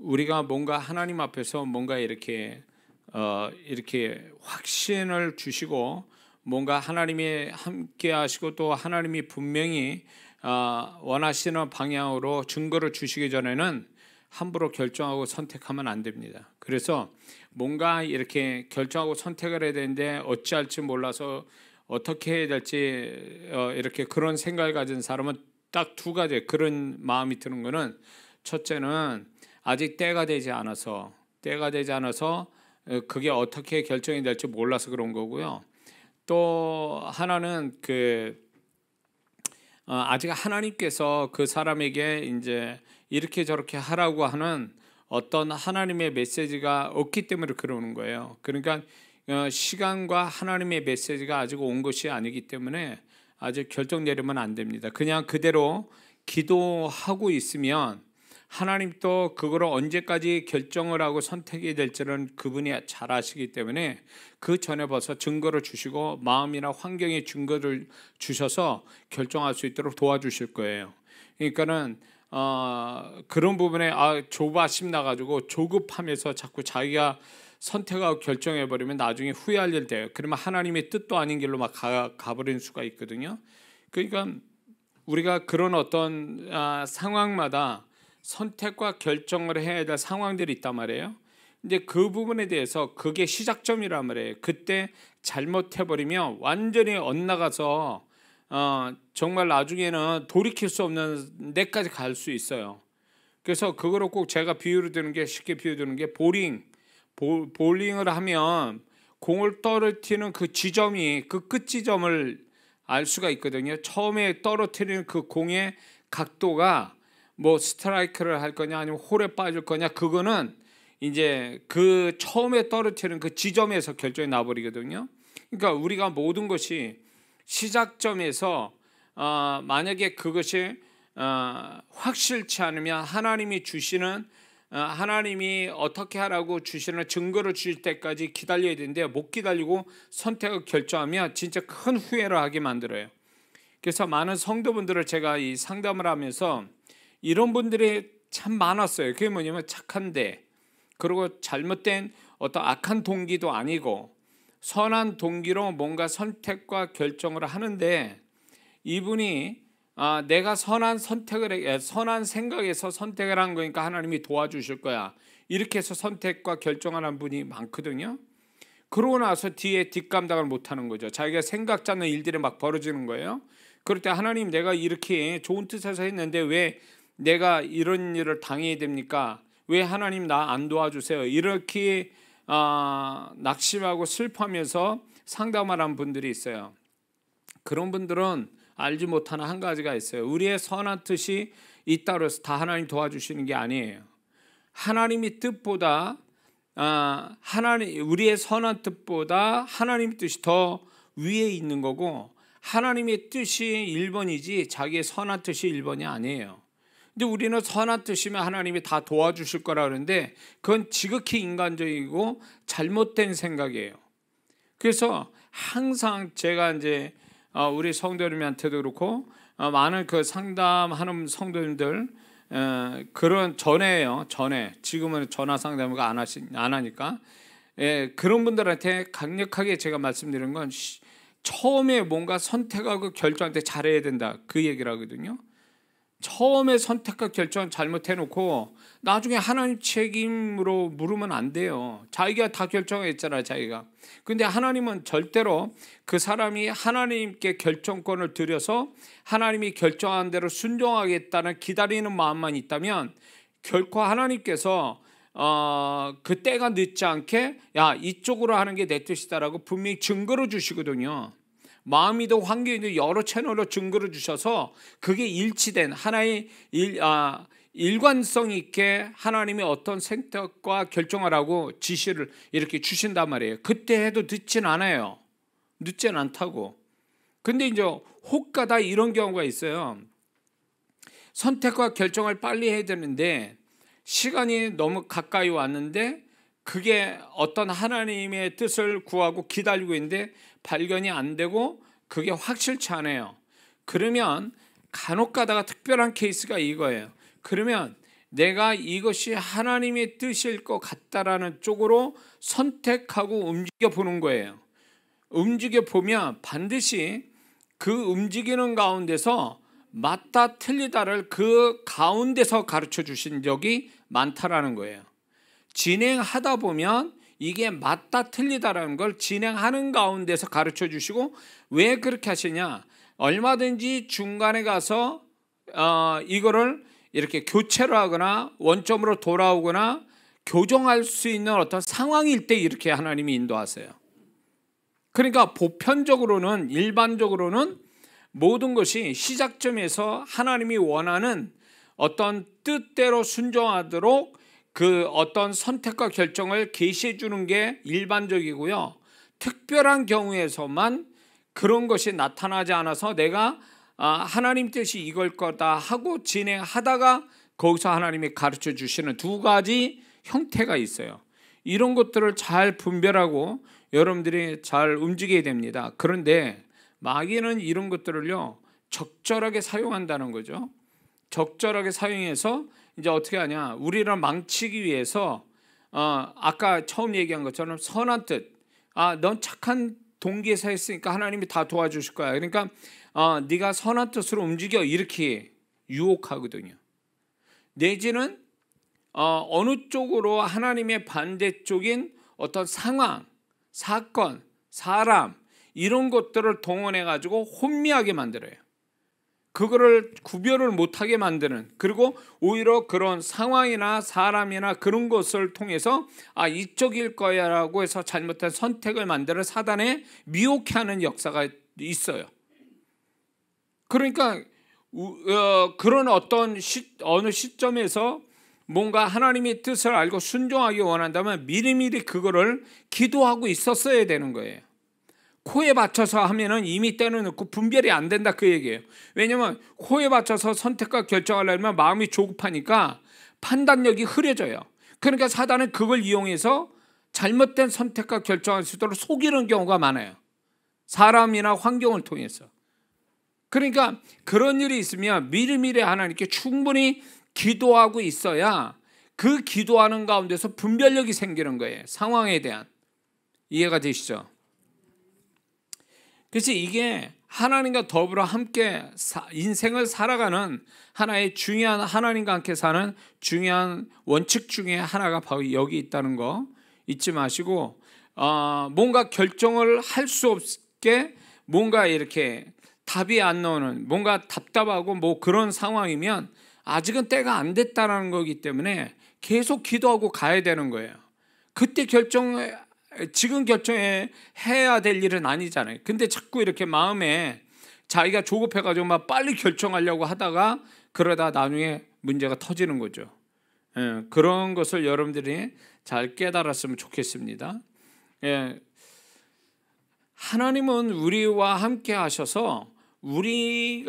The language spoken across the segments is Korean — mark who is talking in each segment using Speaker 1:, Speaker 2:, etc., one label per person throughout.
Speaker 1: 우리가 뭔가 하나님 앞에서 뭔가 이렇게 확신을 주시고 뭔가 하나님이 함께 하시고 또 하나님이 분명히 원하시는 방향으로 증거를 주시기 전에는 함부로 결정하고 선택하면 안 됩니다. 그래서 뭔가 이렇게 결정하고 선택을 해야 되는데 어찌할지 몰라서 어떻게 해야 될지 이렇게 그런 생각을 가진 사람은 딱 두 가지 그런 마음이 드는 거는, 첫째는 아직 때가 되지 않아서 그게 어떻게 결정이 될지 몰라서 그런 거고요. 또 하나는 아직 하나님께서 그 사람에게 이제 이렇게 저렇게 하라고 하는 어떤 하나님의 메시지가 없기 때문에 그러는 거예요. 그러니까 시간과 하나님의 메시지가 아직 온 것이 아니기 때문에 아직 결정 내리면 안 됩니다. 그냥 그대로 기도하고 있으면 하나님도 그거를 언제까지 결정을 하고 선택이 될지는 그분이 잘 아시기 때문에 그 전에 벌써 증거를 주시고 마음이나 환경에 증거를 주셔서 결정할 수 있도록 도와주실 거예요. 그러니까는 그런 부분에 조바심 나가지고 조급하면서 자꾸 자기가 선택하고 결정해버리면 나중에 후회할 일 돼요. 그러면 하나님의 뜻도 아닌 길로 막 가버리는 수가 있거든요. 그러니까 우리가 그런 어떤 상황마다 선택과 결정을 해야 될 상황들이 있단 말이에요. 근데 그 부분에 대해서 그게 시작점이란 말이에요. 그때 잘못해버리면 완전히 엇나가서 정말 나중에는 돌이킬 수 없는 데까지 갈 수 있어요. 그래서 그거를 꼭 제가 비유를 드는 게, 쉽게 비유 드는 게 볼링을 하면 공을 떨어뜨리는 그 지점이 그 끝 지점을 알 수가 있거든요. 처음에 떨어뜨리는 그 공의 각도가 뭐 스트라이크를 할 거냐 아니면 홀에 빠질 거냐, 그거는 이제 그 처음에 떨어뜨리는 그 지점에서 결정이 나버리거든요. 그러니까 우리가 모든 것이 시작점에서 만약에 그것이 확실치 않으면 하나님이 어떻게 하라고 주시는 증거를 주실 때까지 기다려야 되는데 못 기다리고 선택을 결정하면 진짜 큰 후회를 하게 만들어요. 그래서 많은 성도분들을 제가 이 상담을 하면서 이런 분들이 참 많았어요. 그게 뭐냐면 착한데, 그리고 잘못된 어떤 악한 동기도 아니고 선한 동기로 뭔가 선택과 결정을 하는데, 이분이 내가 선한 생각에서 선택을 한 거니까 하나님이 도와주실 거야, 이렇게 해서 선택과 결정을 한 분이 많거든요. 그러고 나서 뒤에 뒷감당을 못하는 거죠. 자기가 생각지 않는 일들이 막 벌어지는 거예요. 그럴 때 하나님, 내가 이렇게 좋은 뜻에서 했는데 왜 내가 이런 일을 당해야 됩니까? 왜 하나님 나 안 도와주세요? 이렇게 낙심하고 슬퍼하면서 상담하는 분들이 있어요. 그런 분들은 알지 못하는 한 가지가 있어요. 우리의 선한 뜻이 있다고 해서 다 하나님 도와주시는 게 아니에요. 하나님의 뜻보다 우리의 선한 뜻보다 하나님의 뜻이 더 위에 있는 거고, 하나님의 뜻이 1번이지 자기의 선한 뜻이 1번이 아니에요. 근데 우리는 선한 뜻이면 하나님이 다 도와주실 거라 그러는데 그건 지극히 인간적이고 잘못된 생각이에요. 그래서 항상 제가 이제 우리 성도님한테도 그렇고 많은 그 상담하는 성도님들 그런 전에 지금은 전화 상담을 안 하니까 그런 분들한테 강력하게 제가 말씀드리는 건 처음에 뭔가 선택하고 결정할 때 잘해야 된다, 그 얘기를 하거든요. 처음에 선택과 결정 잘못해놓고 나중에 하나님 책임으로 물으면 안 돼요. 자기가 다 결정했잖아요, 자기가. 근데 하나님은 절대로 그 사람이 하나님께 결정권을 드려서 하나님이 결정한 대로 순종하겠다는 기다리는 마음만 있다면 결코 하나님께서 그 때가 늦지 않게 야, 이쪽으로 하는 게 내 뜻이다라고 분명히 증거를 주시거든요. 마음이든 환경이든 여러 채널로 증거를 주셔서 그게 일치된 하나의 일관성 있게 하나님이 어떤 선택과 결정을 하고 지시를 이렇게 주신단 말이에요. 그때 해도 늦진 않아요. 늦진 않다고. 근데 이제 혹가다 이런 경우가 있어요. 선택과 결정을 빨리 해야 되는데 시간이 너무 가까이 왔는데 그게 어떤 하나님의 뜻을 구하고 기다리고 있는데 발견이 안 되고 그게 확실치 않아요. 그러면 간혹 가다가 특별한 케이스가 이거예요. 그러면 내가 이것이 하나님의 뜻일 것 같다라는 쪽으로 선택하고 움직여 보는 거예요. 움직여 보면 반드시 그 움직이는 가운데서 맞다 틀리다를 그 가운데서 가르쳐 주신 적이 많다라는 거예요. 진행하다 보면 이게 맞다 틀리다라는 걸 진행하는 가운데서 가르쳐 주시고, 왜 그렇게 하시냐, 얼마든지 중간에 가서 이거를 이렇게 교체를 하거나 원점으로 돌아오거나 교정할 수 있는 어떤 상황일 때 이렇게 하나님이 인도하세요. 그러니까 보편적으로는, 일반적으로는 모든 것이 시작점에서 하나님이 원하는 어떤 뜻대로 순종하도록 그 어떤 선택과 결정을 계시해 주는 게 일반적이고요. 특별한 경우에서만 그런 것이 나타나지 않아서 내가 하나님 뜻이 이걸 거다 하고 진행하다가 거기서 하나님이 가르쳐 주시는 두 가지 형태가 있어요. 이런 것들을 잘 분별하고 여러분들이 잘 움직여야 됩니다. 그런데 마귀는 이런 것들을요, 적절하게 사용한다는 거죠. 적절하게 사용해서 이제 어떻게 하냐, 우리를 망치기 위해서 아까 처음 얘기한 것처럼 선한 뜻, 넌 착한 동기에서 했으니까 하나님이 다 도와주실 거야, 그러니까 네가 선한 뜻으로 움직여, 이렇게 유혹하거든요. 내지는 어느 쪽으로 하나님의 반대쪽인 어떤 상황, 사건, 사람, 이런 것들을 동원해 가지고 혼미하게 만들어요. 그거를 구별을 못하게 만드는, 그리고 오히려 그런 상황이나 사람이나 그런 것을 통해서 이쪽일 거야 라고 해서 잘못된 선택을 만들어 사단에 미혹해 하는 역사가 있어요. 그러니까 그런 어느 시점에서 뭔가 하나님의 뜻을 알고 순종하기 원한다면 미리미리 그거를 기도하고 있었어야 되는 거예요. 코에 받쳐서 하면은 이미 때는 넣고 분별이 안 된다, 그 얘기예요. 왜냐면 코에 받쳐서 선택과 결정하려면 마음이 조급하니까 판단력이 흐려져요. 그러니까 사단은 그걸 이용해서 잘못된 선택과 결정할 수 있도록 속이는 경우가 많아요. 사람이나 환경을 통해서. 그러니까 그런 일이 있으면 미리미리 하나님께 충분히 기도하고 있어야 그 기도하는 가운데서 분별력이 생기는 거예요. 상황에 대한. 이해가 되시죠? 그래서 이게 하나님과 더불어 함께 인생을 살아가는 하나의 중요한, 하나님과 함께 사는 중요한 원칙 중에 하나가 바로 여기 있다는 거 잊지 마시고, 뭔가 결정을 할 수 없게 뭔가 이렇게 답이 안 나오는, 뭔가 답답하고 뭐 그런 상황이면 아직은 때가 안 됐다는 거기 때문에 계속 기도하고 가야 되는 거예요. 그때 지금 결정해야 될 일은 아니잖아요. 근데 자꾸 이렇게 마음에 자기가 조급해가지고 막 빨리 결정하려고 하다가 그러다 나중에 문제가 터지는 거죠. 그런 것을 여러분들이 잘 깨달았으면 좋겠습니다. 하나님은 우리와 함께 하셔서 우리의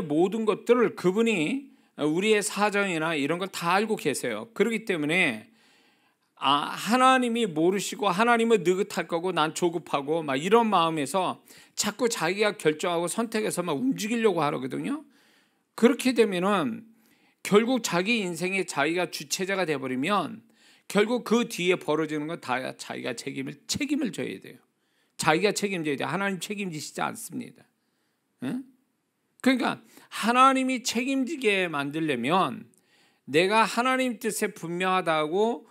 Speaker 1: 모든 것들을 그분이 우리의 사정이나 이런 걸 다 알고 계세요. 그렇기 때문에 하나님이 모르시고 하나님은 느긋할 거고 난 조급하고 막 이런 마음에서 자꾸 자기가 결정하고 선택해서 막 움직이려고 하거든요. 그렇게 되면은 결국 자기 인생에 자기가 주체자가 돼버리면 결국 그 뒤에 벌어지는 건 다 자기가 책임을 져야 돼요. 자기가 책임져야 돼요. 하나님 책임지시지 않습니다. 그러니까 하나님이 책임지게 만들려면 내가 하나님 뜻에 분명하다고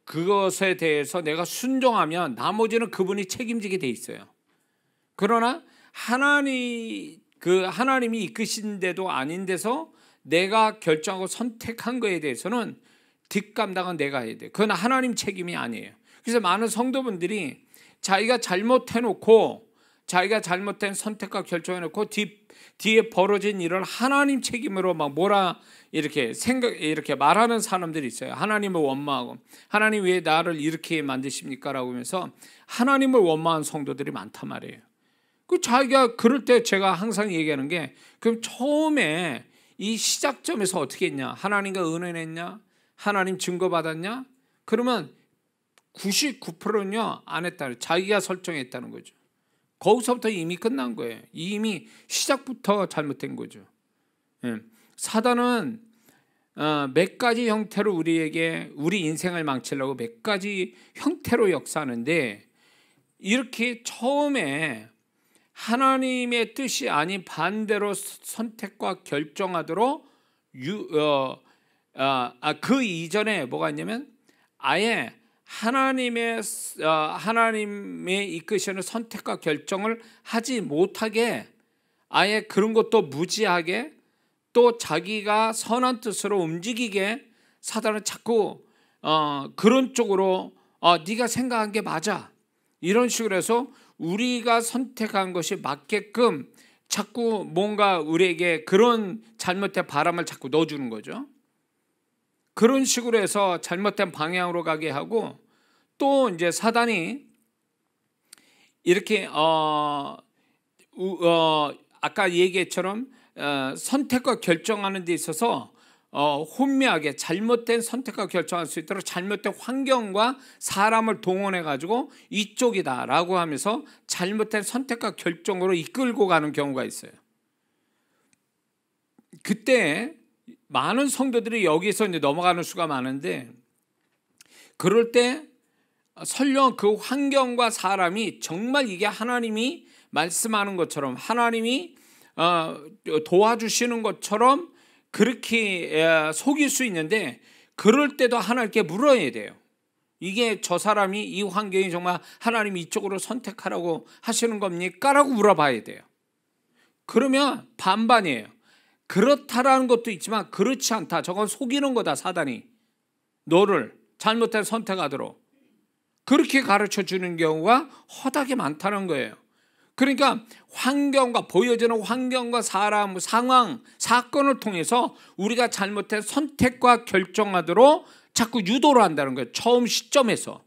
Speaker 1: 그것에 대해서 내가 순종하면 나머지는 그분이 책임지게 돼 있어요. 그러나 하나님이 이끄신 데도 아닌 데서 내가 결정하고 선택한 거에 대해서는 뒷감당은 내가 해야 돼요. 그건 하나님 책임이 아니에요. 그래서 많은 성도분들이 자기가 잘못해놓고 자기가 잘못된 선택과 결정해놓고 뒤에 벌어진 일을 하나님 책임으로 막 이렇게 말하는 사람들이 있어요. 하나님을 원망하고 하나님 왜 나를 이렇게 만드십니까? 라고 하면서 하나님을 원망한 성도들이 많단 말이에요. 자기가 그럴 때 제가 항상 얘기하는 게, 그럼 처음에 이 시작점에서 어떻게 했냐? 하나님과 은혜했냐? 하나님 증거받았냐? 그러면 99%는요 안 했다는, 자기가 설정했다는 거죠. 거기서부터 이미 끝난 거예요. 이미 시작부터 잘못된 거죠. 사단은 몇 가지 형태로 우리에게 우리 인생을 망치려고 몇 가지 형태로 역사하는데, 이렇게 처음에 하나님의 뜻이 아닌 반대로 선택과 결정하도록 그 이전에 뭐가 있냐면 아예 하나님의 이끄시는 선택과 결정을 하지 못하게, 아예 그런 것도 무지하게, 또 자기가 선한 뜻으로 움직이게 사단은 자꾸 그런 쪽으로 네가 생각한 게 맞아, 이런 식으로 해서 우리가 선택한 것이 맞게끔 자꾸 뭔가 우리에게 그런 잘못된 바람을 자꾸 넣어주는 거죠. 그런 식으로 해서 잘못된 방향으로 가게 하고, 또 이제 사단이 이렇게 아까 얘기했처럼 선택과 결정하는 데 있어서 혼미하게 잘못된 선택과 결정할 수 있도록 잘못된 환경과 사람을 동원해 가지고 이쪽이다라고 하면서 잘못된 선택과 결정으로 이끌고 가는 경우가 있어요. 그때 많은 성도들이 여기서 이제 넘어가는 수가 많은데, 그럴 때 설령 그 환경과 사람이 정말 이게 하나님이 말씀하는 것처럼, 하나님이 도와주시는 것처럼 그렇게 속일 수 있는데, 그럴 때도 하나님께 물어야 돼요. 이게 저 사람이, 이 환경이 정말 하나님이 이쪽으로 선택하라고 하시는 겁니까? 라고 물어봐야 돼요. 그러면 반반이에요. 그렇다라는 것도 있지만 그렇지 않다, 저건 속이는 거다, 사단이 너를 잘못된 선택하도록, 그렇게 가르쳐 주는 경우가 허다하게 많다는 거예요. 그러니까 환경과, 보여지는 환경과 사람, 상황, 사건을 통해서 우리가 잘못된 선택과 결정하도록 자꾸 유도를 한다는 거예요, 처음 시점에서.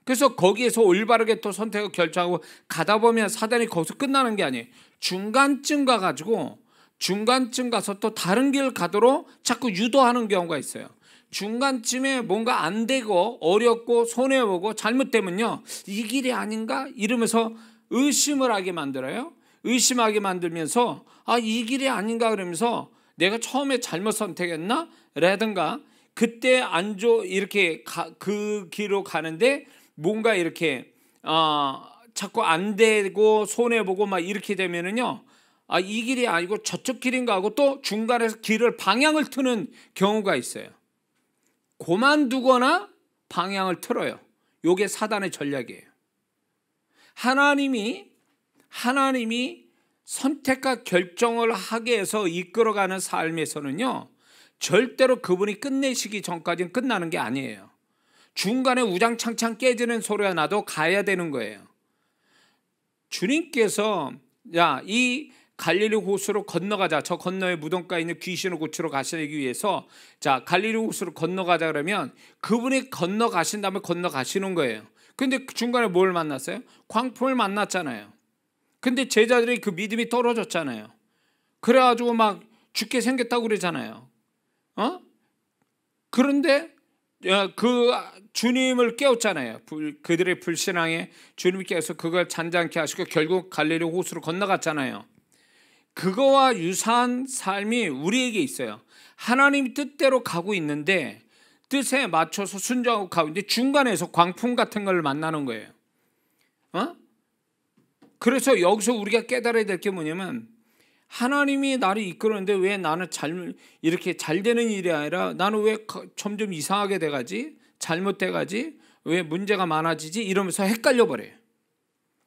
Speaker 1: 그래서 거기에서 올바르게 또 선택을 결정하고 가다 보면 사단이 거기서 끝나는 게 아니에요. 중간쯤 가가지고, 중간쯤 가서 또 다른 길 가도록 자꾸 유도하는 경우가 있어요. 중간쯤에 뭔가 안 되고 어렵고 손해보고 잘못되면요, 이 길이 아닌가 이러면서 의심을 하게 만들어요. 의심하게 만들면서 이 길이 아닌가 그러면서 내가 처음에 잘못 선택했나? 라든가 그때 이렇게 그 길로 가는데 뭔가 이렇게 자꾸 안 되고 손해보고 막 이렇게 되면은요, 이 길이 아니고 저쪽 길인가 하고 또 중간에서 방향을 트는 경우가 있어요. 그만두거나 방향을 틀어요. 이게 사단의 전략이에요. 하나님이 선택과 결정을 하게 해서 이끌어가는 삶에서는요, 절대로 그분이 끝내시기 전까지는 끝나는 게 아니에요. 중간에 우장창창 깨지는 소리가 나도 가야 되는 거예요. 주님께서 이 갈릴리 호수로 건너가자, 저 건너에 무덤가에 있는 귀신을 고치러 가시기 위해서 갈릴리 호수로 건너가자 그러면 그분이 건너가신 다음에 건너가시는 거예요. 근데 중간에 뭘 만났어요? 광풍을 만났잖아요. 근데 제자들이 그 믿음이 떨어졌잖아요. 그래가지고 막 죽게 생겼다고 그러잖아요. 그런데 그 주님을 깨웠잖아요. 그들의 불신앙에 주님이 깨워서 그걸 잔잔케 하시고 결국 갈릴리 호수로 건너갔잖아요. 그거와 유사한 삶이 우리에게 있어요. 하나님 뜻대로 가고 있는데, 뜻에 맞춰서 순종하고 가고 있는데 중간에서 광풍 같은 걸 만나는 거예요. 그래서 여기서 우리가 깨달아야 될 게 뭐냐면, 하나님이 나를 이끌었는데 왜 나는 이렇게 잘 되는 일이 아니라 나는 왜 점점 이상하게 돼가지, 잘못돼 가지, 왜 문제가 많아지지, 이러면서 헷갈려 버려요.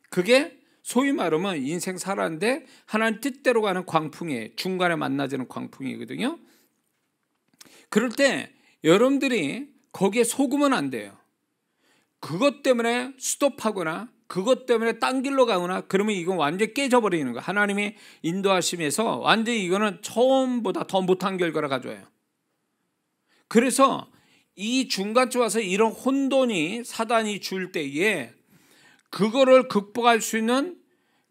Speaker 1: 그게 소위 말하면 인생 살았는데 하나님 뜻대로 가는 광풍이에요. 중간에 만나지는 광풍이거든요. 그럴 때 여러분들이 거기에 속으면 안 돼요. 그것 때문에 스톱하거나 그것 때문에 딴 길로 가거나 그러면 이건 완전히 깨져버리는 거예요. 하나님의 인도하심에서 완전히 이거는 처음보다 더 못한 결과를 가져와요. 그래서 이 중간쯤 와서 이런 혼돈이 사단이 줄 때에 그거를 극복할 수 있는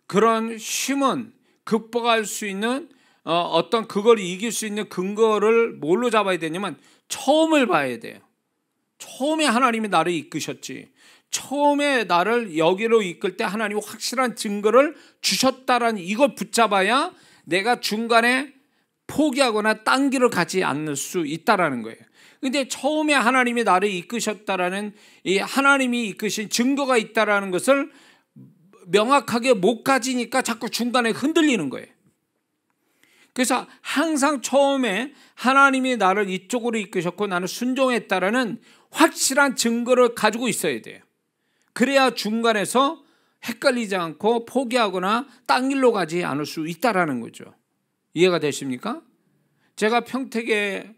Speaker 1: 그런 힘은, 극복할 수 있는 어떤 그걸 이길 수 있는 근거를 뭘로 잡아야 되냐면 처음을 봐야 돼요. 처음에 하나님이 나를 이끄셨지, 처음에 나를 여기로 이끌 때 하나님이 확실한 증거를 주셨다라는 이걸 붙잡아야 내가 중간에 포기하거나 딴 길을 가지 않을 수 있다라는 거예요. 근데 처음에 하나님이 나를 이끄셨다라는 이 하나님이 이끄신 증거가 있다라는 것을 명확하게 못 가지니까 자꾸 중간에 흔들리는 거예요. 그래서 항상 처음에 하나님이 나를 이쪽으로 이끄셨고 나는 순종했다라는 확실한 증거를 가지고 있어야 돼요. 그래야 중간에서 헷갈리지 않고 포기하거나 딴 길로 가지 않을 수 있다라는 거죠. 이해가 되십니까? 제가 평택에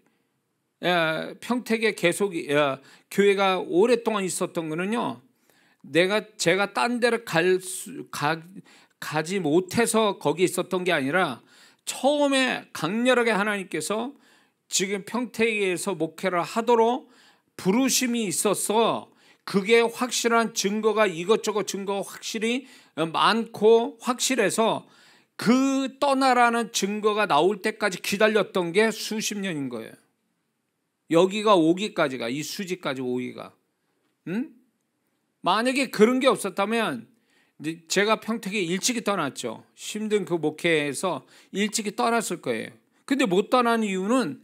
Speaker 1: 계속 교회가 오랫동안 있었던 거는요, 제가 딴 데를 가지 못해서 거기 있었던 게 아니라 처음에 강렬하게 하나님께서 지금 평택에서 목회를 하도록 부르심이 있어서 그게 확실한 증거가 이것저것 증거가 확실히 많고 확실해서 그 떠나라는 증거가 나올 때까지 기다렸던 게 수십 년인 거예요. 여기가 오기까지가, 이 수지까지 오기가. 만약에 그런 게 없었다면 제가 평택에 일찍이 떠났죠. 힘든 그 목회에서 일찍이 떠났을 거예요. 근데 못 떠난 이유는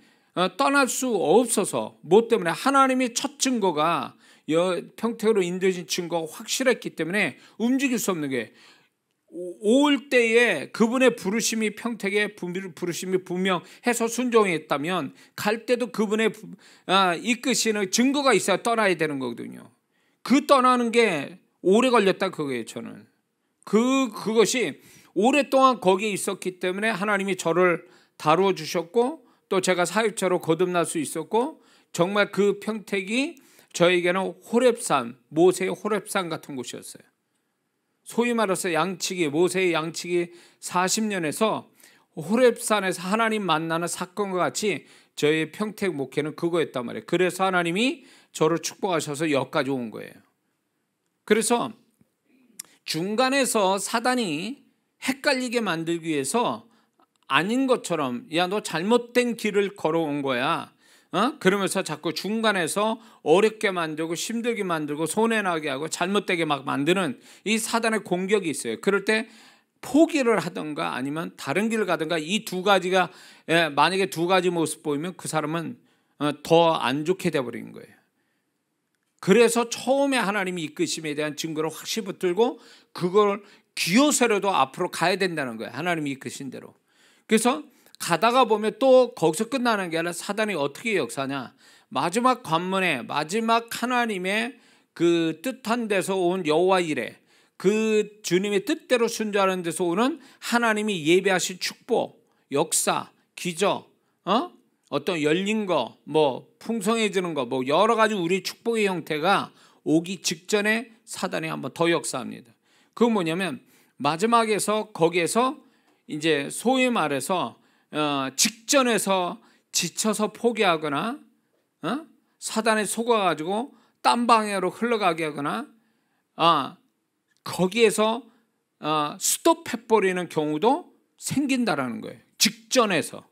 Speaker 1: 떠날 수 없어서 뭐 때문에 하나님의 첫 증거가 평택으로 인도해진 증거가 확실했기 때문에 움직일 수 없는 게 올 때에 그분의 부르심이 평택의 부르심이 분명해서 순종했다면 갈 때도 그분의 이끄시는 증거가 있어야 떠나야 되는 거거든요. 그 떠나는 게 오래 걸렸다 그거예요. 저는 그것이 오랫동안 거기에 있었기 때문에 하나님이 저를 다루어 주셨고 또 제가 사역자로 거듭날 수 있었고 정말 그 평택이 저에게는 호렙산, 모세의 호렙산 같은 곳이었어요. 소위 말해서 양치기, 모세의 양치기 40년에서 호렙산에서 하나님 만나는 사건과 같이 저의 평택 목회는 그거였단 말이에요. 그래서 하나님이 저를 축복하셔서 여기까지 온 거예요. 그래서 중간에서 사단이 헷갈리게 만들기 위해서 아닌 것처럼 야, 너 잘못된 길을 걸어온 거야. 그러면서 자꾸 중간에서 어렵게 만들고 힘들게 만들고 손해나게 하고 잘못되게 막 만드는 이 사단의 공격이 있어요. 그럴 때 포기를 하든가 아니면 다른 길을 가든가 이 두 가지가 만약에 두 가지 모습 보이면 그 사람은 더 안 좋게 돼버린 거예요. 그래서 처음에 하나님이 이끄심에 대한 증거를 확실히 붙들고 그걸 기어서라도 앞으로 가야 된다는 거예요. 하나님이 이끄신 대로. 그래서 가다가 보면 또 거기서 끝나는 게 아니라 사단이 어떻게 역사냐. 마지막 관문에 마지막 하나님의 그 뜻한 데서 온 여호와 이레, 그 주님의 뜻대로 순종하는 데서 오는 하나님이 예배하신 축복, 역사, 기적, 어떤 열린 거, 뭐 풍성해지는 거, 뭐 여러 가지 우리 축복의 형태가 오기 직전에 사단이 한번 더 역사합니다. 그건 뭐냐면 마지막에서 거기에서 이제 소위 말해서 직전에서 지쳐서 포기하거나 사단에 속아가지고 딴 방향으로 흘러가게 하거나 거기에서 스톱해버리는 경우도 생긴다라는 거예요. 직전에서.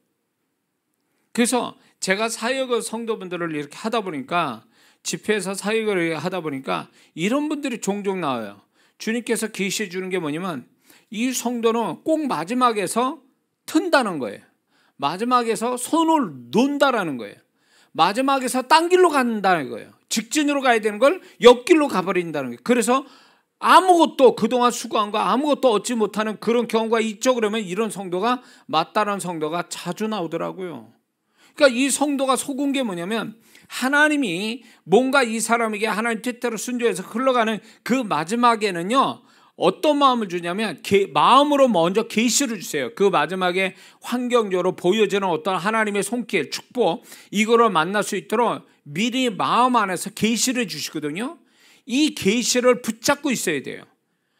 Speaker 1: 그래서 제가 사역을 성도분들을 이렇게 하다 보니까 집회에서 사역을 하다 보니까 이런 분들이 종종 나와요. 주님께서 계시해 주는 게 뭐냐면 이 성도는 꼭 마지막에서 튼다는 거예요. 마지막에서 손을 놓는다라는 거예요. 마지막에서 딴 길로 간다는 거예요. 직진으로 가야 되는 걸 옆길로 가버린다는 거예요. 그래서 아무것도 그동안 수고한 거 아무것도 얻지 못하는 그런 경우가 있죠. 그러면 이런 성도가 맞다는 성도가 자주 나오더라고요. 그러니까 이 성도가 속은 게 뭐냐면 하나님이 뭔가 이 사람에게 하나님 뜻대로 순종해서 흘러가는 그 마지막에는요 어떤 마음을 주냐면 마음으로 먼저 계시를 주세요. 그 마지막에 환경적으로 보여지는 어떤 하나님의 손길, 축복 이거를 만날 수 있도록 미리 마음 안에서 계시를 주시거든요. 이 계시를 붙잡고 있어야 돼요.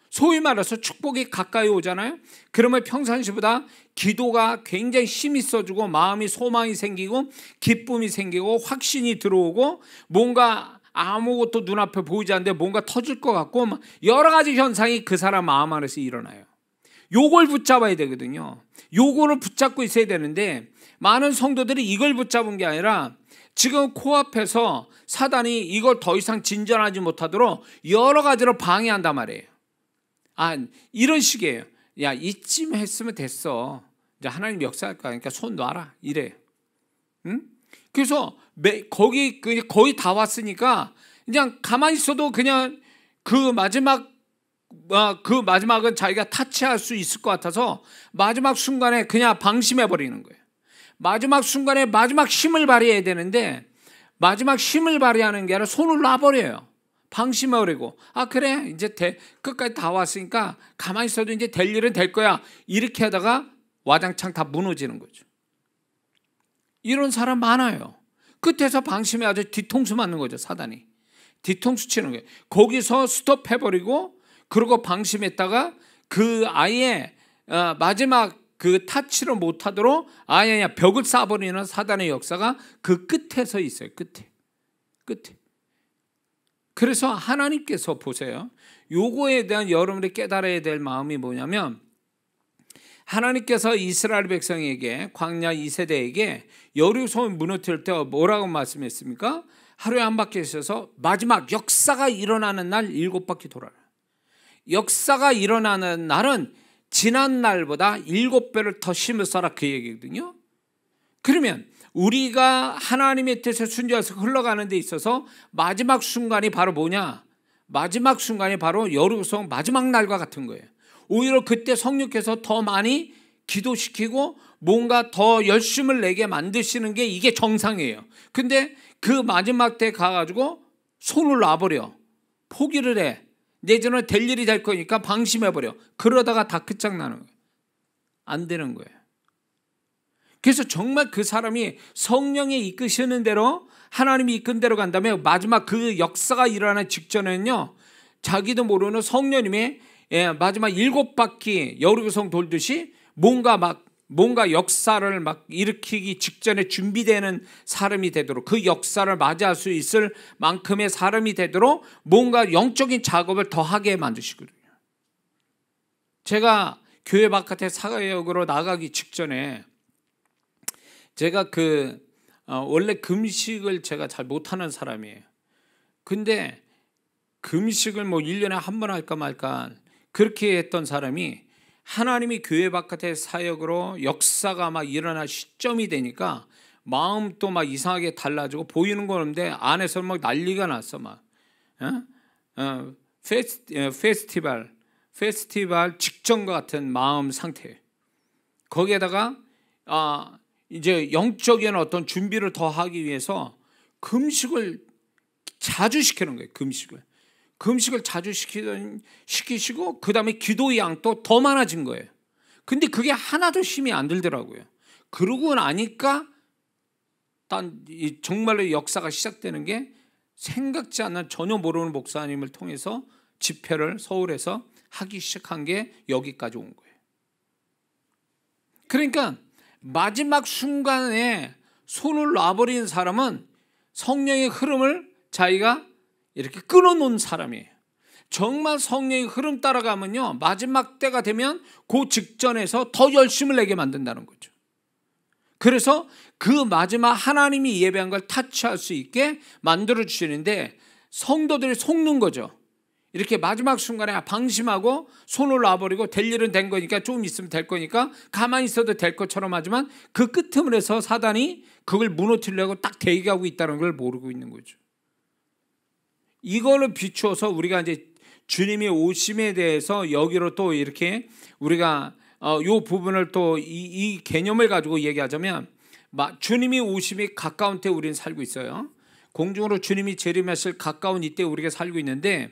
Speaker 1: 소위 말해서 축복이 가까이 오잖아요. 그러면 평상시보다 기도가 굉장히 힘이 있어지고 마음이 소망이 생기고 기쁨이 생기고 확신이 들어오고 뭔가 아무것도 눈앞에 보이지 않는데 뭔가 터질 것 같고 여러 가지 현상이 그 사람 마음 안에서 일어나요. 요걸 붙잡아야 되거든요. 요거를 붙잡고 있어야 되는데 많은 성도들이 이걸 붙잡은 게 아니라 지금 코앞에서 사단이 이걸 더 이상 진전하지 못하도록 여러 가지로 방해한단 말이에요. 이런 식이에요. 야, 이쯤 했으면 됐어. 이제 하나님 역사할 거야. 그러니까 손 놔라 이래. 응? 그래서 거의 다 왔으니까 그냥 가만히 있어도 그냥 그 마지막은 자기가 타치할 수 있을 것 같아서 마지막 순간에 그냥 방심해 버리는 거예요. 마지막 순간에 마지막 힘을 발휘해야 되는데 마지막 힘을 발휘하는 게 아니라 손을 놔버려요. 방심해 버리고 그래 이제 끝까지 다 왔으니까 가만히 있어도 이제 될 일은 될 거야. 이렇게 하다가 와장창 다 무너지는 거죠. 이런 사람 많아요. 끝에서 방심해 아주 뒤통수 맞는 거죠. 사단이 뒤통수 치는 거예요. 거기서 스톱해버리고 그러고 방심했다가 그 아예 마지막 그 타치를 못하도록 아예 그냥 벽을 쏴버리는 사단의 역사가 그 끝에서 있어요. 끝에. 그래서 하나님께서 보세요. 요거에 대한 여러분들이 깨달아야 될 마음이 뭐냐면 하나님께서 이스라엘 백성에게 광야 2세대에게 여리고성을 무너뜨릴 때 뭐라고 말씀했습니까? 하루에 한 바퀴 있어서 마지막 역사가 일어나는 날 7바퀴 돌아라. 역사가 일어나는 날은 지난 날보다 7배를 더 힘을 써라 그 얘기거든요. 그러면 우리가 하나님의 뜻에 순종해서 흘러가는 데 있어서 마지막 순간이 바로 뭐냐? 마지막 순간이 바로 여리고성 마지막 날과 같은 거예요. 오히려 그때 성령께서 더 많이 기도시키고 뭔가 더 열심을 내게 만드시는 게 이게 정상이에요. 근데 그 마지막 때 가가지고 손을 놔버려. 포기를 해. 내전은 될 일이 될 거니까 방심해버려. 그러다가 다 끝장나는 거예요. 안 되는 거예요. 그래서 정말 그 사람이 성령이 이끄시는 대로 하나님이 이끈 대로 간다면 마지막 그 역사가 일어나는 직전에는요 자기도 모르는 성령님의 마지막 7바퀴 여리고성 돌듯이 뭔가 역사를 막 일으키기 직전에 준비되는 사람이 되도록 그 역사를 맞이할 수 있을 만큼의 사람이 되도록 뭔가 영적인 작업을 더 하게 만드시거든요. 제가 교회 바깥에 사역으로 나가기 직전에 제가 원래 금식을 제가 잘 못하는 사람이에요. 근데 금식을 1년에 한 번 할까 말까 그렇게 했던 사람이 하나님이 교회 바깥의 사역으로 역사가 막 일어날 시점이 되니까 마음도 막 이상하게 달라지고 보이는 건 없는데 안에서 막 난리가 났어. 페스티벌 직전과 같은 마음 상태. 거기에다가 이제 영적인 어떤 준비를 더 하기 위해서 금식을 자주 시키는 거예요. 금식을 자주 시키시고 그 다음에 기도의 양도 더 많아진 거예요. 근데 그게 하나도 힘이 안 들더라고요. 그러고 나니까 정말로 역사가 시작되는 게 생각지 않는 전혀 모르는 목사님을 통해서 집회를 서울에서 하기 시작한 게 여기까지 온 거예요. 그러니까 마지막 순간에 손을 놔버리는 사람은 성령의 흐름을 자기가 이렇게 끊어놓은 사람이에요. 정말 성령의 흐름 따라가면요 마지막 때가 되면 그 직전에서 더 열심을 내게 만든다는 거죠. 그래서 그 마지막 하나님이 예배한 걸 타치할 수 있게 만들어 주시는데 성도들이 속는 거죠. 이렇게 마지막 순간에 방심하고 손을 놔버리고 될 일은 된 거니까 좀 있으면 될 거니까 가만히 있어도 될 것처럼 하지만 그 끄트물에서 사단이 그걸 무너뜨리려고 딱 대기하고 있다는 걸 모르고 있는 거죠. 이걸로 비추어서 우리가 이제 주님의 오심에 대해서 여기로 또 이렇게 우리가 이 부분을 또 이 개념을 가지고 얘기하자면 주님이 오심이 가까운 때 우리는 살고 있어요. 공중으로 주님이 재림하실 가까운 이때 우리가 살고 있는데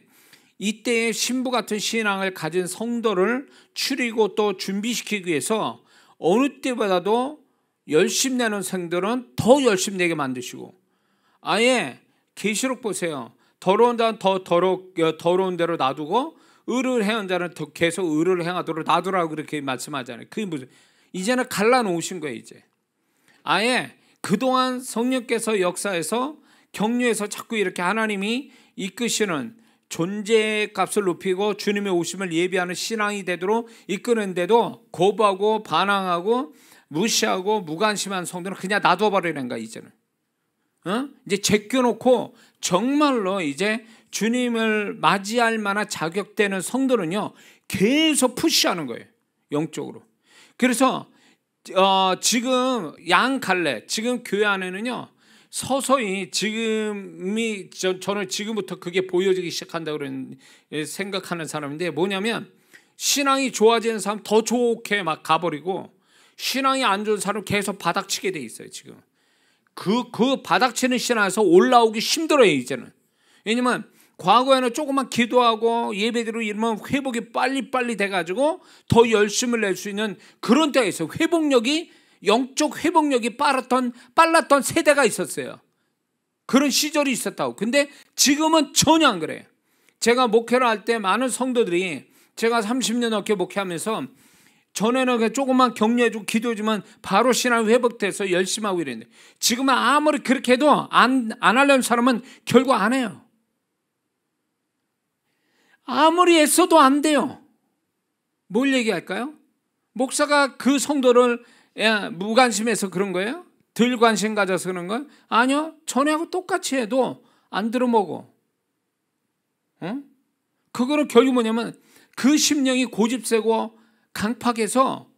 Speaker 1: 이때의 신부 같은 신앙을 가진 성도를 추리고 또 준비시키기 위해서 어느 때보다도 열심 내는 성도는 더 열심 내게 만드시고 아예 계시록 보세요. 더러운 자는 더 더러운 대로 놔두고 의를 행한 자는 더 계속 의를 행하도록 놔두라고 그렇게 말씀하잖아요. 그게 무슨 이제는 갈라놓으신 거예요. 이제 아예 그동안 성령께서 역사에서 격려해서 자꾸 이렇게 하나님이 이끄시는 존재의 값을 높이고 주님의 오심을 예비하는 신앙이 되도록 이끄는데도 거부하고 반항하고 무시하고 무관심한 성도는 그냥 놔둬버리는 거야. 이제는 이제 제껴놓고 정말로 이제 주님을 맞이할 만한 자격되는 성도는요 계속 푸시하는 거예요. 영적으로. 그래서 지금 양 갈래. 지금 교회 안에는요. 서서히 저는 지금부터 그게 보여지기 시작한다고 생각하는 사람인데, 뭐냐면 신앙이 좋아지는 사람 더 좋게 막 가버리고, 신앙이 안 좋은 사람 계속 바닥치게 돼 있어요. 지금 그 바닥치는 신앙에서 올라오기 힘들어요 이제는. 왜냐면 과거에는 조금만 기도하고 예배드리고 이러면 회복이 빨리빨리 돼가지고 더 열심을 낼 수 있는 그런 때가 있어요. 영적 회복력이 빨랐던 세대가 있었어요. 그런 시절이 있었다고. 근데 지금은 전혀 안 그래요. 제가 목회를 할 때 많은 성도들이, 제가 30년 넘게 목회하면서 전에는 조금만 격려해주고 기도해주면 바로 신앙이 회복돼서 열심히 하고 이랬는데, 지금은 아무리 그렇게 해도 안 하려는 사람은 결국 안 해요. 아무리 애써도 안 돼요. 뭘 얘기할까요? 목사가 그 성도를 무관심해서 그런 거예요? 덜 관심 가져서 그런 거예요? 아니요. 전에하고 똑같이 해도 안 들어먹어. 그거는 결국 뭐냐면 그 심령이 고집세고 강팍해서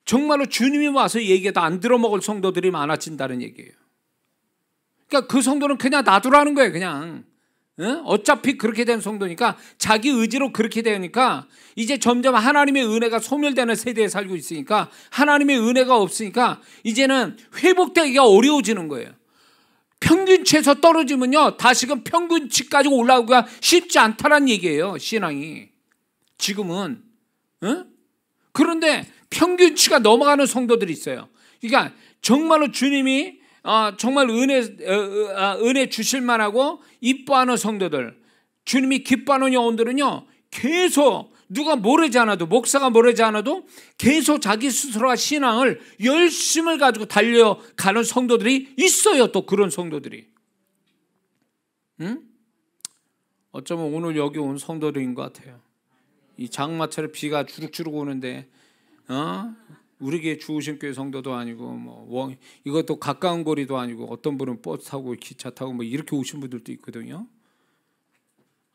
Speaker 1: 정말로 주님이 와서 얘기해도 안 들어먹을 성도들이 많아진다는 얘기예요. 그러니까 그 성도는 그냥 놔두라는 거예요. 그냥 어차피 그렇게 된 성도니까, 자기 의지로 그렇게 되니까 이제 점점 하나님의 은혜가 소멸되는 세대에 살고 있으니까, 하나님의 은혜가 없으니까 이제는 회복되기가 어려워지는 거예요. 평균치에서 떨어지면요 다시금 평균치까지 올라오기가 쉽지 않다는 얘기예요. 신앙이 지금은. 그런데 평균치가 넘어가는 성도들이 있어요. 그러니까 정말로 주님이 정말 은혜 주실 만하고 이뻐하는 성도들, 주님이 기뻐하는 영혼들은요 계속 누가 모르지 않아도, 목사가 모르지 않아도 계속 자기 스스로가 신앙을 열심을 가지고 달려가는 성도들이 있어요. 또 그런 성도들이. 어쩌면 오늘 여기 온 성도들인 것 같아요. 이 장마철에 비가 주룩주룩 오는데 우리 교회 주우신교회 성도도 아니고 이것도 가까운 거리도 아니고, 어떤 분은 버스 타고 기차 타고 이렇게 오신 분들도 있거든요.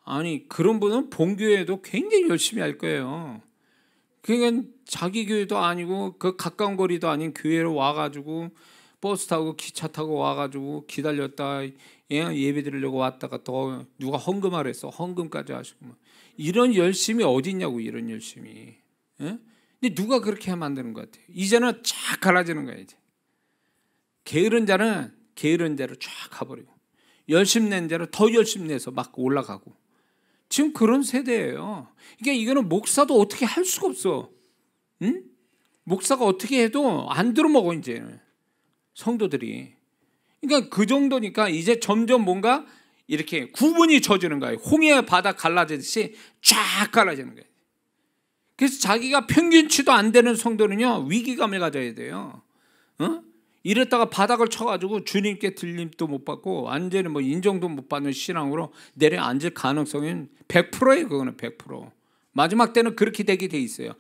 Speaker 1: 아니 그런 분은 본교회도 굉장히 열심히 할 거예요. 그러니까 자기 교회도 아니고 그 가까운 거리도 아닌 교회로 와가지고 버스 타고 기차 타고 와가지고 기다렸다 예배 드리려고 왔다가 또 누가 헌금하라 했어. 헌금까지 하시고 이런 열심이 어디 있냐고. 이런 열심이. 근데 누가 그렇게 만드는 것 같아요. 이제는 쫙 갈라지는 거예요. 이제 게으른 자는 게으른 대로 쫙 가버리고, 열심 낸 자로 더 열심 내서 막 올라가고, 지금 그런 세대예요. 그러니까 이거는 목사도 어떻게 할 수가 없어. 목사가 어떻게 해도 안 들어먹어 이제 성도들이. 그러니까 그 정도니까 이제 점점 뭔가 이렇게 구분이 져지는 거예요. 홍해 바다 갈라지듯이 쫙 갈라지는 거예요. 그래서 자기가 평균치도 안 되는 성도는요 위기감을 가져야 돼요. 이랬다가 바닥을 쳐가지고 주님께 들림도 못 받고 완전히 인정도 못 받는 신앙으로 내려앉을 가능성은 100%예요. 그거는 100%. 마지막 때는 그렇게 되게 돼 있어요.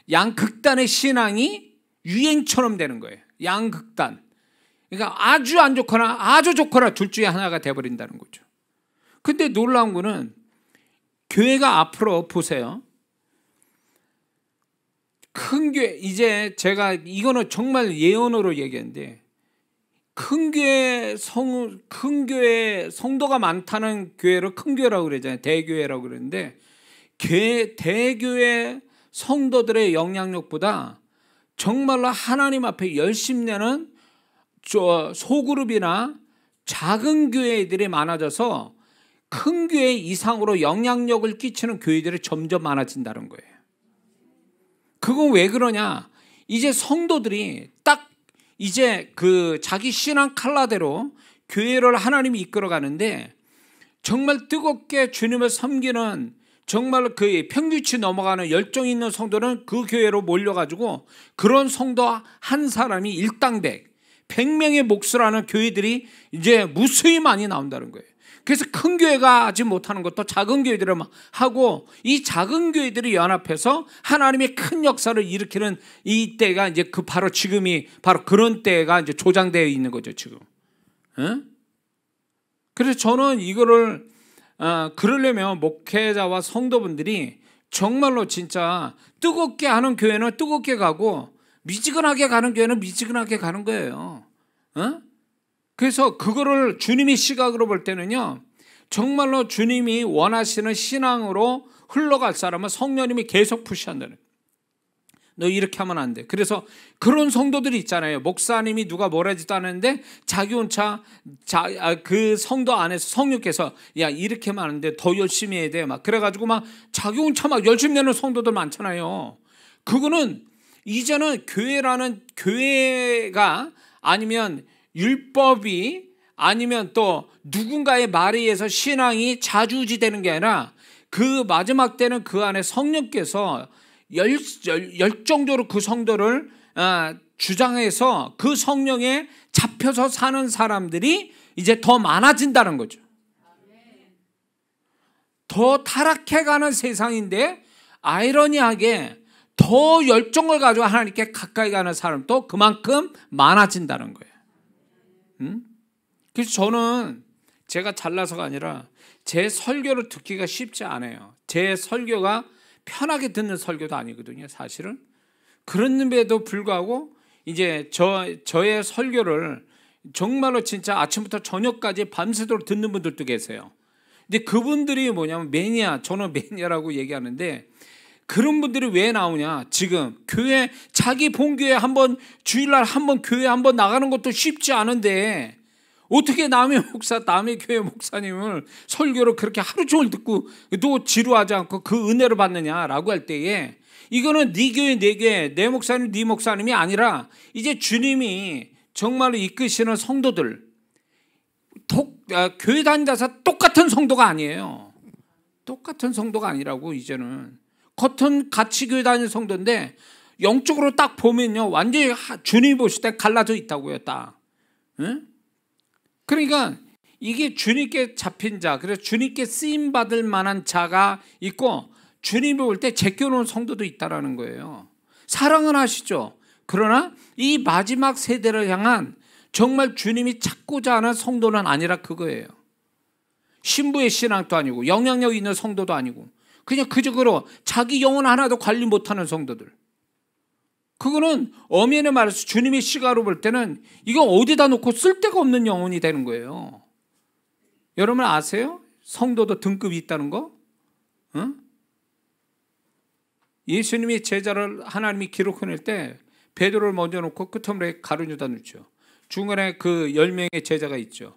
Speaker 1: 양극단의 신앙이 유행처럼 되는 거예요. 양극단. 그러니까 아주 안 좋거나 아주 좋거나 둘 중에 하나가 돼버린다는 거죠. 근데 놀라운 거는 교회가 앞으로 보세요. 큰 교회, 이제 제가 이거는 정말 예언으로 얘기했는데, 큰 교회 성도가 많다는 교회를 큰 교회라고 그러잖아요. 대교회라고 그러는데, 대교회 성도들의 영향력보다 정말로 하나님 앞에 열심 내는 소그룹이나 작은 교회들이 많아져서 큰 교회 이상으로 영향력을 끼치는 교회들이 점점 많아진다는 거예요. 그건 왜 그러냐? 이제 성도들이 딱 이제 그 자기 신앙 칼라대로 교회를 하나님이 이끌어 가는데, 정말 뜨겁게 주님을 섬기는 정말 그 평균치 넘어가는 열정 있는 성도는 그 교회로 몰려가지고 그런 성도 한 사람이 일당 100명의 몫을 하는 교회들이 이제 무수히 많이 나온다는 거예요. 그래서 큰 교회가 하지 못하는 것도 작은 교회들이 하고, 이 작은 교회들이 연합해서 하나님의 큰 역사를 일으키는 이 때가 이제 바로 지금이 바로 그런 때가 이제 조장되어 있는 거죠 지금. 그래서 저는 이거를 그러려면 목회자와 성도분들이 정말로 진짜 뜨겁게 하는 교회는 뜨겁게 가고 미지근하게 가는 교회는 미지근하게 가는 거예요. 그래서 그거를 주님이 시각으로 볼 때는요, 정말로 주님이 원하시는 신앙으로 흘러갈 사람은 성령님이 계속 푸시한다는. 너 이렇게 하면 안 돼. 그래서 그런 성도들이 있잖아요. 목사님이 누가 뭐라 하지도 않았는데 자기 혼자 그 성도 안에서 성령께서 야 이렇게 하면 안 돼. 더 열심히 해야 돼. 막 그래가지고 막 자기 혼자 막 열심히 내는 성도들 많잖아요. 그거는 이제는 교회가 아니면 율법이 아니면 또 누군가의 말에 의해서 신앙이 좌지우지되는 게 아니라 그 마지막 때는 그 안에 성령께서 열정적으로 그 성도를 주장해서 그 성령에 잡혀서 사는 사람들이 이제 더 많아진다는 거죠. 더 타락해가는 세상인데 아이러니하게 더 열정을 가지고 하나님께 가까이 가는 사람도 그만큼 많아진다는 거예요. 그래서 저는 제가 잘나서가 아니라 제 설교를 듣기가 쉽지 않아요. 제 설교가 편하게 듣는 설교도 아니거든요, 사실은. 그런데도 불구하고 이제 저의 설교를 정말로 진짜 아침부터 저녁까지 밤새도록 듣는 분들도 계세요. 근데 그분들이 뭐냐면 매니아, 저는 매니아라고 얘기하는데 그런 분들이 왜 나오냐? 지금 교회 자기 본교회 한번 주일날 한번 교회 한번 나가는 것도 쉽지 않은데 어떻게 남의 목사, 남의 교회 목사님을 설교를 그렇게 하루 종일 듣고 또 지루하지 않고 그 은혜를 받느냐라고 할 때에 이거는 네 교회, 내 교회, 내 목사님, 네 목사님이 아니라 이제 주님이 정말로 이끄시는 성도들, 교회 다니다서 똑같은 성도가 아니에요. 똑같은 성도가 아니라고. 이제는 같이 교회 다니는 성도인데 영적으로 딱 보면요 완전히 주님이 보실 때 갈라져 있다고요. 딱. 응? 그러니까 이게 주님께 잡힌 자, 그래서 주님께 쓰임 받을 만한 자가 있고 주님이 볼 때 제껴놓은 성도도 있다라는 거예요. 사랑은 하시죠. 그러나 이 마지막 세대를 향한 정말 주님이 찾고자 하는 성도는 아니라 그거예요. 신부의 신앙도 아니고 영향력 있는 성도도 아니고 그냥 그저그로 자기 영혼 하나도 관리 못하는 성도들. 그거는 엄연히 말해서 주님의 시각으로 볼 때는 이거 어디다 놓고 쓸 데가 없는 영혼이 되는 거예요. 여러분 아세요? 성도도 등급이 있다는 거? 응? 예수님이 제자를 하나님이 기록해낼 때 베드로를 먼저 놓고 끝머리에 가룟유다 놓죠. 중간에 그 10명의 제자가 있죠.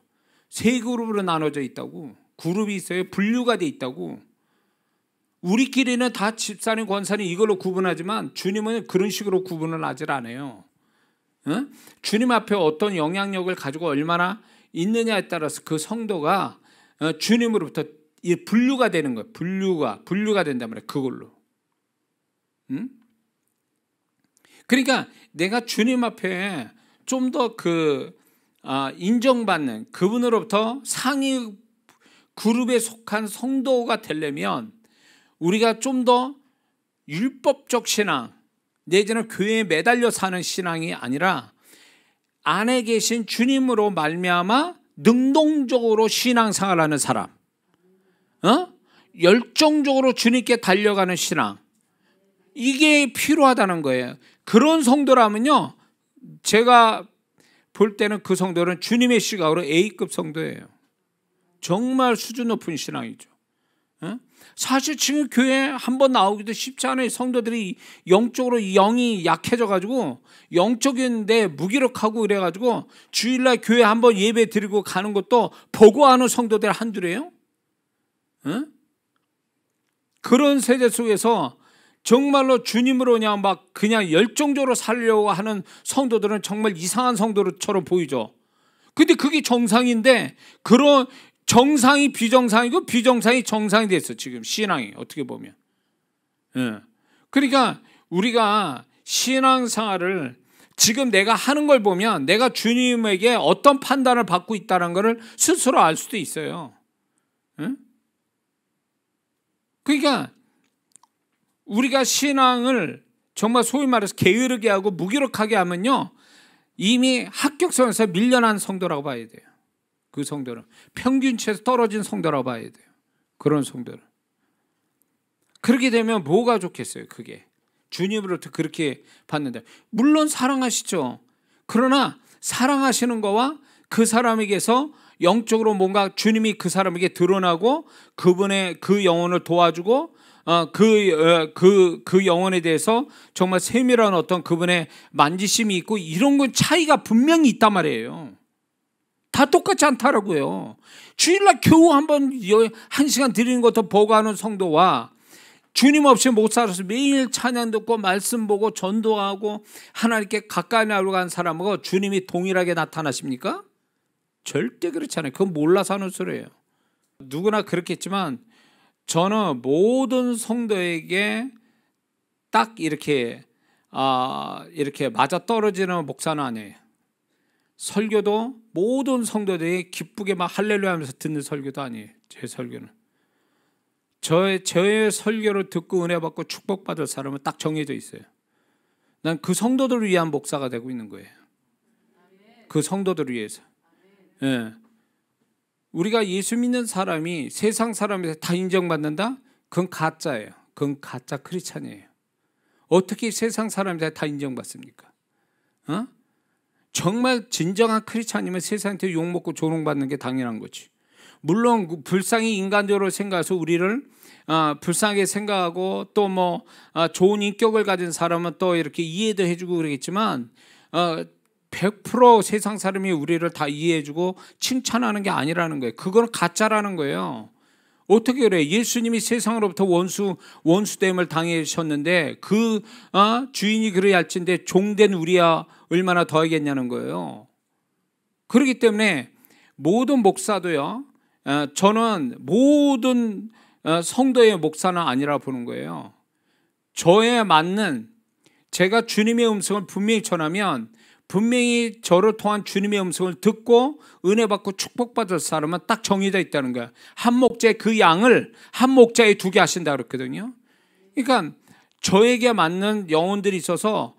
Speaker 1: 세 그룹으로 나눠져 있다고. 그룹이 있어요. 분류가 돼 있다고. 우리끼리는 다 집사님, 권사님 이걸로 구분하지만 주님은 그런 식으로 구분을 하질 않아요. 응? 주님 앞에 어떤 영향력을 가지고 얼마나 있느냐에 따라서 그 성도가 주님으로부터 분류가 되는 거예요. 분류가 된단 말이에요. 그걸로. 응? 그러니까 내가 주님 앞에 좀 더 인정받는 그분으로부터 상위 그룹에 속한 성도가 되려면 우리가 좀 더 율법적 신앙, 내지는 교회에 매달려 사는 신앙이 아니라 안에 계신 주님으로 말미암아 능동적으로 신앙생활을 하는 사람, 열정적으로 주님께 달려가는 신앙, 이게 필요하다는 거예요. 그런 성도라면요, 제가 볼 때는 그 성도는 주님의 시각으로 A급 성도예요. 정말 수준 높은 신앙이죠. 사실 지금 교회 한번 나오기도 쉽지 않아요. 성도들이 영적으로 영이 약해져가지고 영적인데 무기력하고 그래가지고 주일날 교회 한번 예배 드리고 가는 것도 보고하는 성도들 한둘이에요. 그런 세대 속에서 정말로 주님으로 그냥 열정적으로 살려고 하는 성도들은 정말 이상한 성도처럼 보이죠. 근데 그게 정상인데 그런 정상이 비정상이고 비정상이 정상이 됐어. 지금 신앙이 어떻게 보면. 그러니까 우리가 신앙생활을 지금 내가 하는 걸 보면 내가 주님에게 어떤 판단을 받고 있다는 것을 스스로 알 수도 있어요. 그러니까 우리가 신앙을 정말 소위 말해서 게으르게 하고 무기력하게 하면요 이미 합격선에서 밀려난 성도라고 봐야 돼요. 그 성도는 평균치에서 떨어진 성도라고 봐야 돼요. 그런 성도는. 그렇게 되면 뭐가 좋겠어요? 그게 주님으로부터 그렇게 받는다. 물론 사랑하시죠. 그러나 사랑하시는 거와 그 사람에게서 영적으로 주님이 그 사람에게 드러나고 그분의 그 영혼을 도와주고 그 영혼에 대해서 정말 세밀한 어떤 그분의 만지심이 있고 이런 건 차이가 분명히 있단 말이에요. 다 똑같지 않다라고요. 주일날 겨우 한번 1시간 드리는 것도 버거워하는 성도와 주님 없이 못 살아서 매일 찬양 듣고 말씀 보고 전도하고 하나님께 가까이 나아간 사람하고 주님이 동일하게 나타나십니까? 절대 그렇지 않아요. 그건 몰라서 하는 소리예요. 누구나 그렇겠지만 저는 모든 성도에게 딱 이렇게 맞아떨어지는 목사는 아니에요. 설교도 모든 성도들이 기쁘게 막 할렐루야 하면서 듣는 설교도 아니에요. 제 설교는. 저의 설교를 듣고 은혜 받고 축복받을 사람은 딱 정해져 있어요. 난 그 성도들을 위한 목사가 되고 있는 거예요. 그 성도들을 위해서. 예. 우리가 예수 믿는 사람이 세상 사람에서 다 인정받는다? 그건 가짜예요. 그건 가짜 크리스찬이에요. 어떻게 세상 사람들 다 인정받습니까? 정말 진정한 크리스찬이면 세상한테 욕먹고 조롱받는 게 당연한 거지. 물론 불쌍히 인간적으로 생각해서 우리를 불쌍하게 생각하고 또 좋은 인격을 가진 사람은 또 이렇게 이해도 해주고 그러겠지만 100% 세상 사람이 우리를 다 이해해주고 칭찬하는 게 아니라는 거예요. 그건 가짜라는 거예요. 어떻게 그래? 예수님이 세상으로부터 원수됨을 당하셨는데 그 주인이 그래야 할진데 종된 우리야 얼마나 더하겠냐는 거예요. 그렇기 때문에 모든 목사도요. 저는 모든 성도의 목사는 아니라 보는 거예요. 저에 맞는 제가 주님의 음성을 분명히 전하면 분명히 저를 통한 주님의 음성을 듣고 은혜 받고 축복받을 사람은 딱 정해져 있다는 거야. 한 목자의 그 양을 한 목자에 두게 하신다 그랬거든요. 그러니까 저에게 맞는 영혼들이 있어서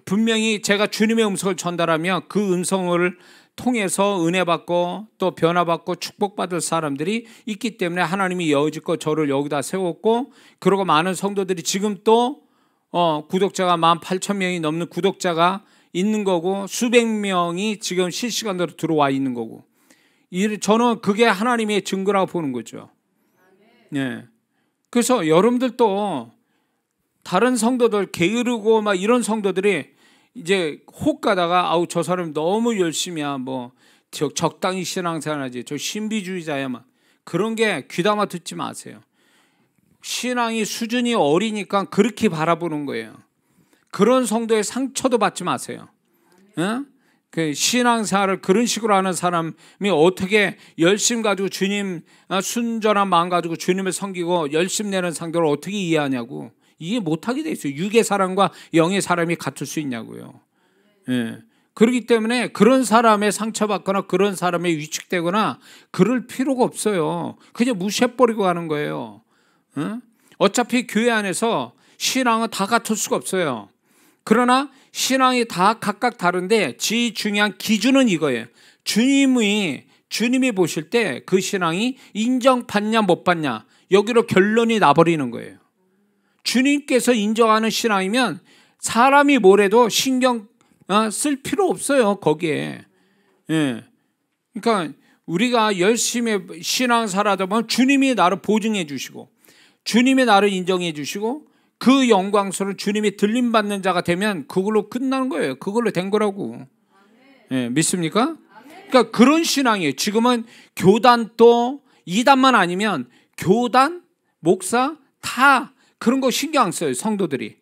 Speaker 1: 분명히 제가 주님의 음성을 전달하면 그 음성을 통해서 은혜 받고 또 변화받고 축복받을 사람들이 있기 때문에 하나님이 여지껏 저를 여기다 세웠고, 그리고 많은 성도들이 지금 또 구독자가 18,000명이 넘는 구독자가 있는 거고, 수백 명이 지금 실시간으로 들어와 있는 거고, 저는 그게 하나님의 증거라고 보는 거죠. 네. 그래서 여러분들도 다른 성도들 게으르고 막 이런 성도들이 이제 혹 가다가 아우 저 사람 너무 열심히야, 적당히 신앙생활하지, 저 신비주의자야, 막 그런 게 귀담아 듣지 마세요. 신앙이 수준이 어리니까 그렇게 바라보는 거예요. 그런 성도의 상처도 받지 마세요. 그 신앙생활을 그런 식으로 하는 사람이 어떻게 열심 가지고 주님, 순전한 마음 가지고 주님을 섬기고 열심 내는 상도를 어떻게 이해하냐고. 이해 못하게 돼 있어요. 육의 사람과 영의 사람이 같을 수 있냐고요. 예. 그렇기 때문에 그런 사람의 상처받거나 그런 사람에 위축되거나 그럴 필요가 없어요. 그냥 무시해버리고 가는 거예요. 어차피 교회 안에서 신앙은 다 같을 수가 없어요. 그러나 신앙이 다 각각 다른데 제일 중요한 기준은 이거예요. 주님이 보실 때 그 신앙이 인정받냐 못 받냐, 여기로 결론이 나버리는 거예요. 주님께서 인정하는 신앙이면 사람이 뭐래도 신경 쓸 필요 없어요, 거기에. 예. 그러니까 우리가 열심히 신앙생활하다 보면 주님이 나를 보증해 주시고 주님이 나를 인정해 주시고 그 영광스러운 주님이 들림받는 자가 되면 그걸로 끝나는 거예요. 그걸로 된 거라고. 예, 믿습니까? 그러니까 그런 신앙이에요. 지금은 교단도 이단만 아니면 교단, 목사 다 그런 거 신경 안 써요, 성도들이.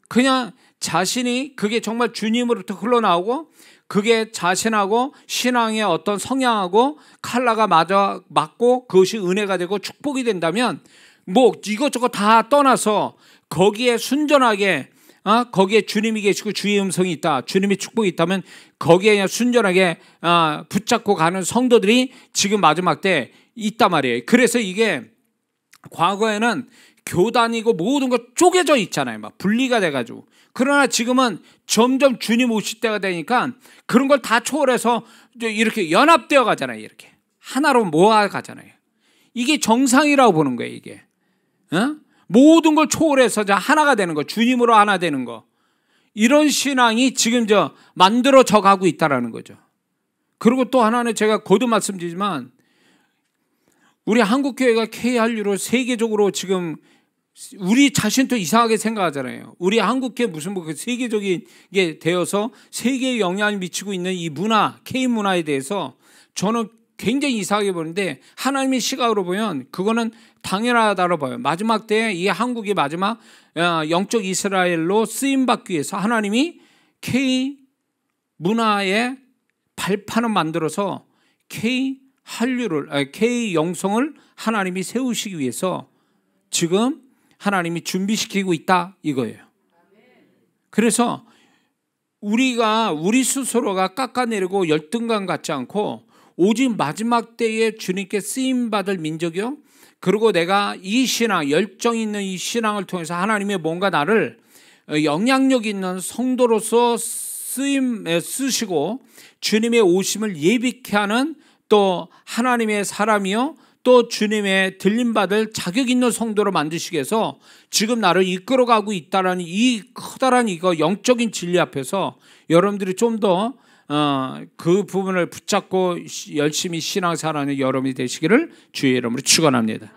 Speaker 1: 그냥 자신이 그게 정말 주님으로부터 흘러나오고 그게 자신하고 신앙의 어떤 성향하고 컬러가 맞고 그것이 은혜가 되고 축복이 된다면 이것저것 다 떠나서 거기에 순전하게 거기에 주님이 계시고 주의 음성이 있다, 주님의 축복이 있다면 거기에 그냥 순전하게 붙잡고 가는 성도들이 지금 마지막 때 있단 말이에요. 그래서 이게 과거에는 교단이고 모든 거 쪼개져 있잖아요. 막 분리가 돼가지고. 그러나 지금은 점점 주님 오실 때가 되니까 그런 걸 다 초월해서 이렇게 연합되어 가잖아요. 이렇게 하나로 모아 가잖아요. 이게 정상이라고 보는 거예요, 이게. 모든 걸 초월해서 하나가 되는 거, 주님으로 하나 되는 거, 이런 신앙이 지금 만들어져 가고 있다라는 거죠. 그리고 또 하나는 제가 거듭 말씀드리지만 우리 한국교회가 KRU로 세계적으로 지금 우리 자신도 이상하게 생각하잖아요. 우리 한국교회 무슨 세계적인 게 되어서 세계에 영향을 미치고 있는 이 문화, K 문화에 대해서 저는 굉장히 이상하게 보는데 하나님의 시각으로 보면 그거는 당연하다고 봐요. 마지막 때에 이 한국이 마지막 영적 이스라엘로 쓰임받기 위해서 하나님이 K 문화의 발판을 만들어서 K 영성을 하나님이 세우시기 위해서 지금 하나님이 준비시키고 있다 이거예요. 그래서 우리 스스로가 깎아내리고 열등감 갖지 않고 오직 마지막 때에 주님께 쓰임받을 민족이요, 그리고 내가 이 신앙, 열정 있는 이 신앙을 통해서 하나님의 뭔가 나를 영향력 있는 성도로서 쓰시고 주님의 오심을 예비케 하는 또 하나님의 사람이요, 또 주님의 들림받을 자격 있는 성도로 만드시기 위해서 지금 나를 이끌어가고 있다는 이 커다란 이거 영적인 진리 앞에서 여러분들이 좀 더 그 부분을 붙잡고 열심히 신앙생활하는 여러분이 되시기를 주의 이름으로 축원합니다.